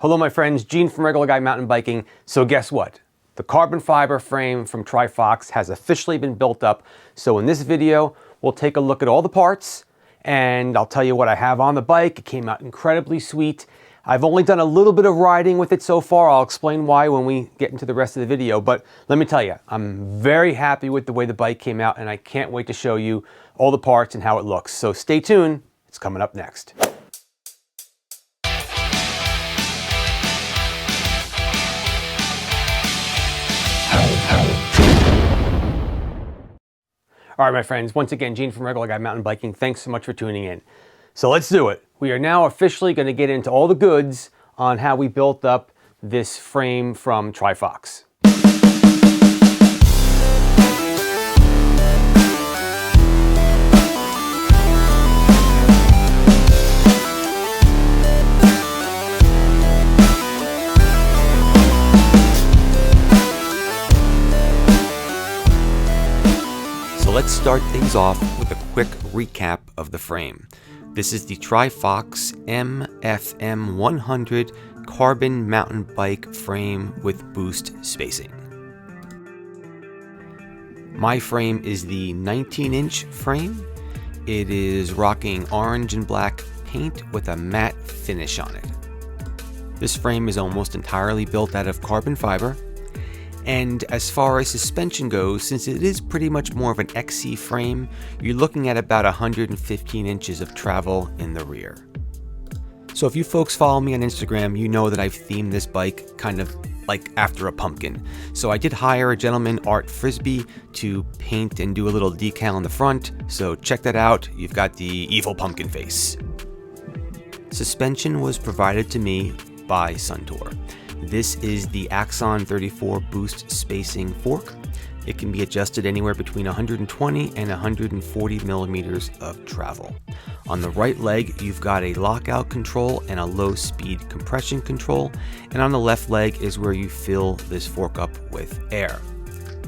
Hello my friends, Gene from Regular Guy Mountain Biking. So guess what? The carbon fiber frame from Trifox has officially been built up. So in this video, we'll take a look at all the parts and I'll tell you what I have on the bike. It came out incredibly sweet. I've only done a little bit of riding with it so far. I'll explain why when we get into the rest of the video. But let me tell you, I'm very happy with the way the bike came out and I can't wait to show you all the parts and how it looks. So stay tuned, it's coming up next. All right, my friends, once again, Gene from Regular Guy Mountain Biking. Thanks so much for tuning in. So let's do it. We are now officially going to get into all the goods on how we built up this frame from Trifox. Let's start things off with a quick recap of the frame. This is the Trifox MFM100 carbon mountain bike frame with boost spacing. My frame is the 19-inch frame. It is rocking orange and black paint with a matte finish on it. This frame is almost entirely built out of carbon fiber. And as far as suspension goes, since it is pretty much more of an XC frame, you're looking at about 115 inches of travel in the rear. So if you folks follow me on Instagram, you know that I've themed this bike kind of like after a pumpkin. So I did hire a gentleman, Art Frisbee, to paint and do a little decal on the front. So check that out. You've got the evil pumpkin face. Suspension was provided to me by Suntour. This is the Axon 34 boost spacing fork. It can be adjusted anywhere between 120 and 140 millimeters of travel. On the right leg, you've got a lockout control and a low speed compression control. And on the left leg is where you fill this fork up with air.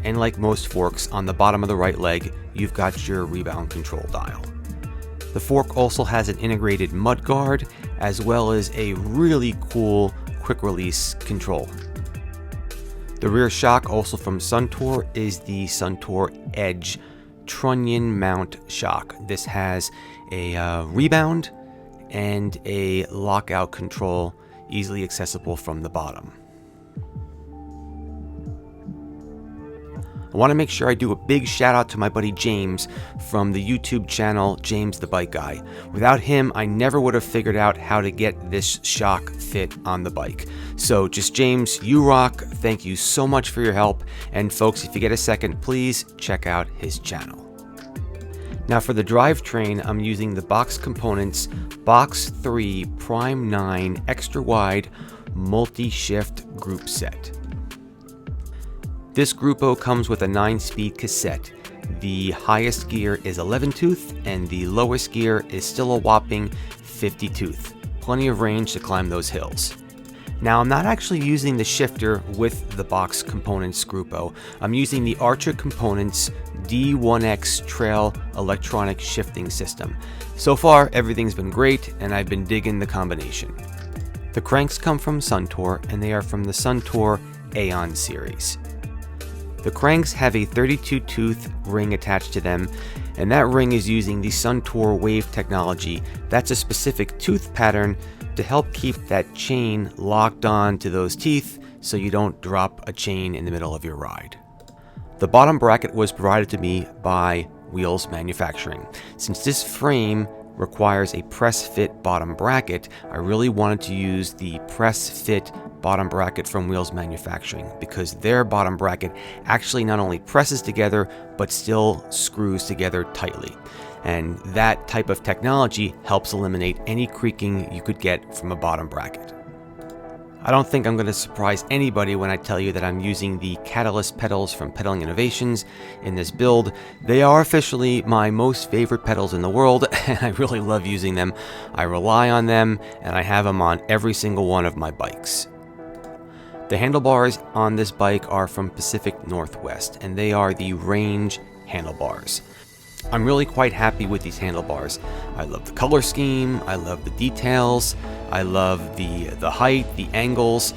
And like most forks, on the bottom of the right leg, you've got your rebound control dial. The fork also has an integrated mud guard, as well as a really cool quick release control. The rear shock, also from Suntour, is the Suntour Edge trunnion mount shock. This has a rebound and a lockout control, easily accessible from the bottom. I want to make sure I do a big shout out to my buddy James from the YouTube channel James the Bike Guy. Without him, I never would have figured out how to get this shock fit on the bike. So just James, you rock. Thank you so much for your help. And folks, if you get a second, please check out his channel. Now for the drivetrain, I'm using the Box Components Box 3 Prime 9 Extra Wide Multi-Shift Group Set. This Groupo comes with a 9-speed cassette. The highest gear is 11 tooth and the lowest gear is still a whopping 50 tooth. Plenty of range to climb those hills. Now I'm not actually using the shifter with the Box Components Groupo. I'm using the Archer Components D1X Trail electronic shifting system. So far everything's been great and I've been digging the combination. The cranks come from Suntour and they are from the Suntour Aeon series. The cranks have a 32-tooth ring attached to them, and that ring is using the Suntour Wave technology. That's a specific tooth pattern to help keep that chain locked on to those teeth so you don't drop a chain in the middle of your ride. The bottom bracket was provided to me by Wheels Manufacturing. Since this frame requires a press fit bottom bracket, I really wanted to use the press fit bottom bracket from Wheels Manufacturing because their bottom bracket actually not only presses together but still screws together tightly. And that type of technology helps eliminate any creaking you could get from a bottom bracket. I don't think I'm going to surprise anybody when I tell you that I'm using the Catalyst pedals from Pedaling Innovations in this build. They are officially my most favorite pedals in the world, and I really love using them. I rely on them, and I have them on every single one of my bikes. The handlebars on this bike are from Pacific Northwest, and they are the Range handlebars. I'm really quite happy with these handlebars. I love the color scheme, I love the details, I love the height, the angles.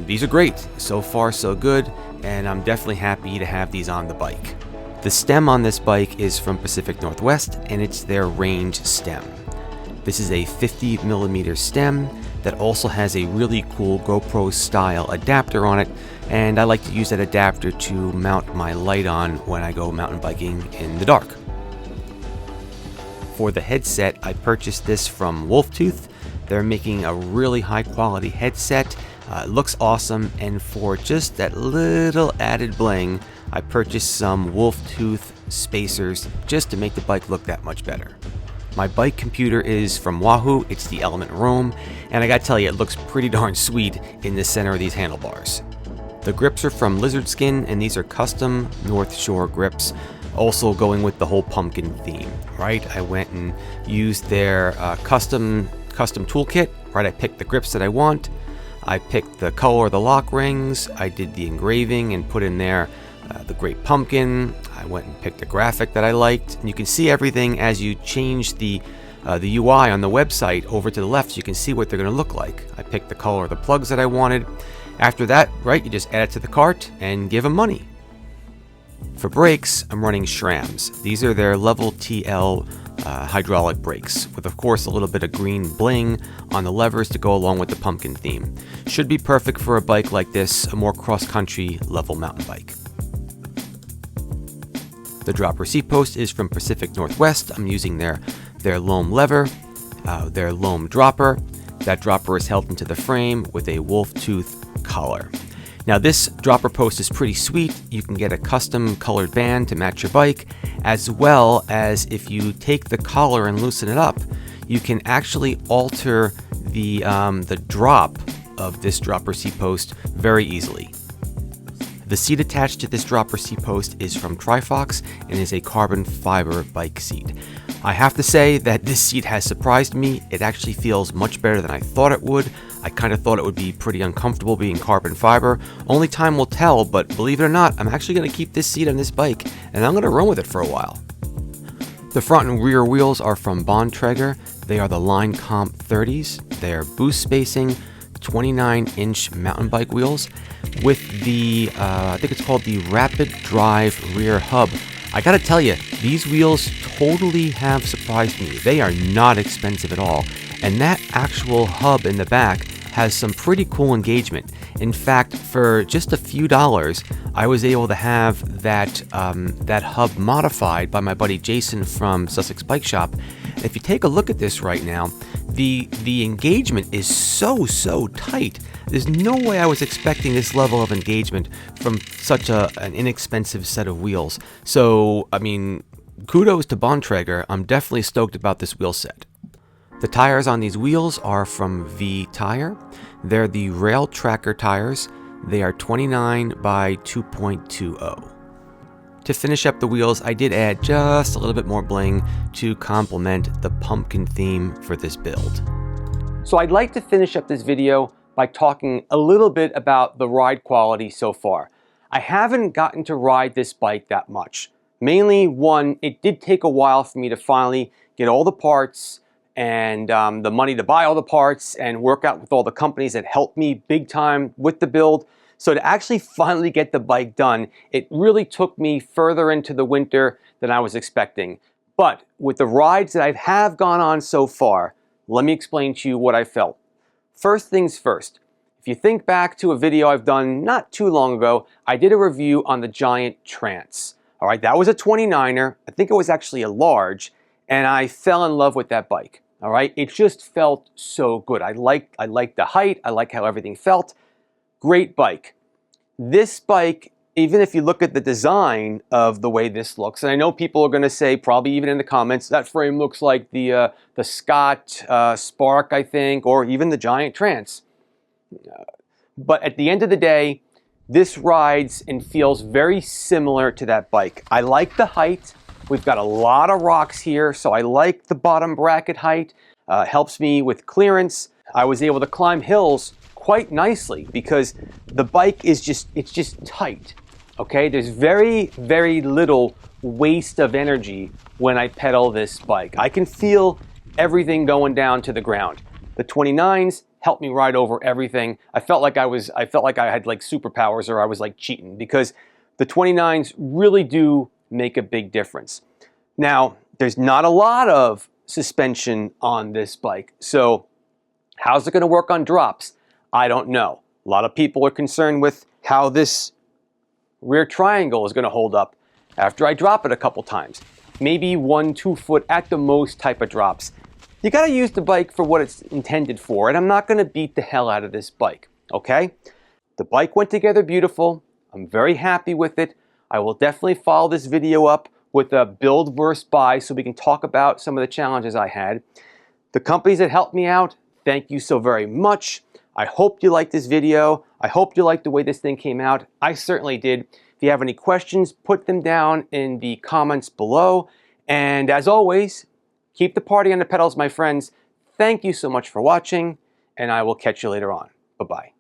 These are great. So far so good, and I'm definitely happy to have these on the bike. The stem on this bike is from Pacific Northwest, and it's their range stem. This is a 50mm stem that also has a really cool GoPro style adapter on it, and I like to use that adapter to mount my light on when I go mountain biking in the dark. For the headset, I purchased this from Wolftooth. They're making a really high quality headset. It looks awesome, and for just that little added bling, I purchased some Wolftooth spacers just to make the bike look that much better. My bike computer is from Wahoo. It's the Element Roam, and I gotta tell you, it looks pretty darn sweet in the center of these handlebars. The grips are from Lizard Skin, and these are custom North Shore grips, also going with the whole pumpkin theme, right? I went and used their custom toolkit, right? I picked the grips that I want. I picked the color of the lock rings. I did the engraving and put in there the Great Pumpkin. I went and picked a graphic that I liked. And you can see everything as you change the UI on the website over to the left, so you can see what they're going to look like. I picked the color of the plugs that I wanted. After that, right, you just add it to the cart and give them money. For brakes, I'm running SRAMs. These are their Level TL hydraulic brakes, with of course a little bit of green bling on the levers to go along with the pumpkin theme. Should be perfect for a bike like this, a more cross-country level mountain bike. The dropper seat post is from Pacific Northwest. I'm using their loam lever, their loam dropper. That dropper is held into the frame with a Wolftooth collar. Now this dropper post is pretty sweet. You can get a custom colored band to match your bike, as well as if you take the collar and loosen it up, you can actually alter the drop of this dropper seat post very easily. The seat attached to this dropper seat post is from Trifox and is a carbon fiber bike seat. I have to say that this seat has surprised me. It actually feels much better than I thought it would. I kind of thought it would be pretty uncomfortable being carbon fiber. Only time will tell, but believe it or not, I'm actually going to keep this seat on this bike, and I'm going to run with it for a while. The front and rear wheels are from Bontrager. They are the Line Comp 30s. They are boost spacing, 29-inch mountain bike wheels with the, I think it's called the Rapid Drive rear hub. I gotta tell you, these wheels totally have surprised me. They are not expensive at all, and that actual hub in the back has some pretty cool engagement. In fact, for just a few dollars, I was able to have that hub modified by my buddy Jason from Sussex Bike Shop. If you take a look at this right now, the engagement is so tight. There's no way I was expecting this level of engagement from such an inexpensive set of wheels. So, I mean, kudos to Bontrager. I'm definitely stoked about this wheel set. The tires on these wheels are from V Tire. They're the Rail Tracker tires. They are 29 by 2.20. To finish up the wheels, I did add just a little bit more bling to complement the pumpkin theme for this build. So I'd like to finish up this video by talking a little bit about the ride quality so far. I haven't gotten to ride this bike that much. Mainly, one, it did take a while for me to finally get all the parts and the money to buy all the parts and work out with all the companies that helped me big time with the build. So to actually finally get the bike done, it really took me further into the winter than I was expecting. But with the rides that I have gone on so far, let me explain to you what I felt. First things first, if you think back to a video I've done not too long ago, I did a review on the Giant Trance. All right, that was a 29er. I think it was actually a large, and I fell in love with that bike. All right, it just felt so good. I liked the height. I liked how everything felt. Great bike. This bike, even if you look at the design of the way this looks, and I know people are going to say, probably even in the comments, that frame looks like the Scott Spark, I think, or even the Giant Trance. But at the end of the day, this rides and feels very similar to that bike. I like the height. We've got a lot of rocks here, so I like the bottom bracket height. Helps me with clearance. I was able to climb hills quite nicely because the bike is just tight. Okay, there's very, very little waste of energy when I pedal this bike. I can feel everything going down to the ground. The 29s helped me ride over everything. I felt like I had like superpowers, or I was like cheating, because the 29s really do make a big difference. Now, there's not a lot of suspension on this bike, so how's it going to work on drops? I don't know. A lot of people are concerned with how this rear triangle is going to hold up after I drop it a couple times. Maybe 1-2 foot at the most type of drops. You got to use the bike for what it's intended for, and I'm not going to beat the hell out of this bike, okay? The bike went together beautiful. I'm very happy with it. I will definitely follow this video up with a build versus buy so we can talk about some of the challenges I had. The companies that helped me out, thank you so very much. I hope you liked this video. I hope you liked the way this thing came out. I certainly did. If you have any questions, put them down in the comments below. And as always, keep the party on the pedals, my friends. Thank you so much for watching, and I will catch you later on. Bye-bye.